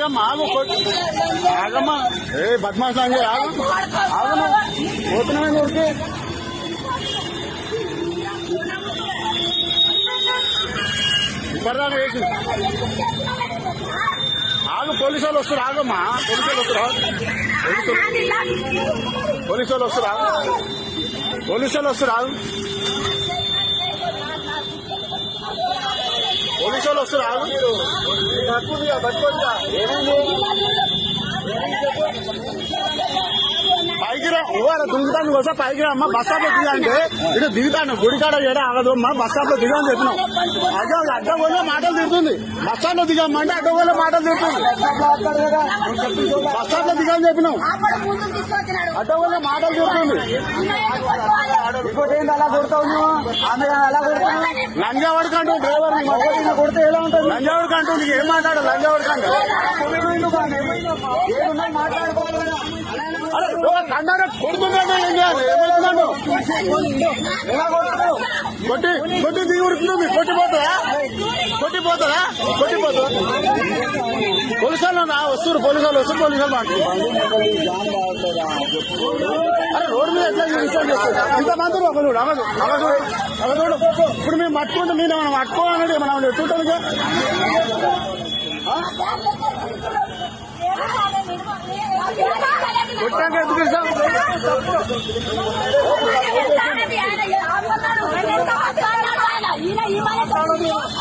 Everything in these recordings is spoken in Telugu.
ఆగమ్మా ఆగమ్మా ఏ బద్మాష్ లాంటి ఆగను పోతున్నాను ఊరికి ఇప్పటిదాకా వేసి ఆగు పోలీసు వాళ్ళు వస్తారు ఆగమ్మా పోలీసు వాళ్ళు వస్తారు పోలీసు వాళ్ళు వస్తారు ఆగు పోలీసు వాళ్ళు వస్తారు ఆగు పైకి రా అలా దిగుతాను కోసం పైకి రా అమ్మా బస్ స్టాప్ లో దిగంటే ఇటు దిగుతాను గుడికాడ ఏడా ఆగదు అమ్మా బస్ స్టాప్ లో దిగని చెప్పినాం అడ్డగోలో మాటలు తిరుగుతుంది బస్ స్టాప్ లో దిగమ్మంటే అడ్డగోలో మాటలు తిరుగుతుంది బస్ స్టాప్ లో దిగని చెప్పినాం అడ్డగోలో మాటలు తిరుగుతుంది అలా కొడతావు ఆమె అలా కొడతావు లంజావాడికి అంటూ డ్రైవర్ కొడితే ఎలా ఉంటుంది లంజావాడికి అంటూ నీకు ఏం మాట్లాడు లంజావాడికి అంటే కన్నాడు కొడుతున్నాడు ఏం చేయాలి ఏమవుతున్నాడు కొట్టి కొట్టి దిగి ఉడుతుంది కొట్టిపోతుందా పోలీసు వాళ్ళు వస్తారు పోలీసు వాళ్ళు మాట్లాడుతున్నారు అరే రోడ్డు మీద ఎట్లా ఇన్స్టాల్ చేస్తారు ఎంతమంది ఒక చూడు అవధుడు ఇప్పుడు మేము పట్టుకుంటే నేను మనం పట్టుకోవాలన్నది మనం ఎట్టుంటుందిగా కొట్టాక ఎందుకు ఇస్తాం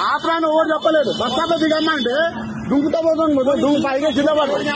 ఆపరాని ఓడి చెప్పలేదు బస్ స్టాప్ లో దిగమ్మా అంటే దుంకుతా పోతుంది దుంకు పైగా జిల్లా పడుతుంది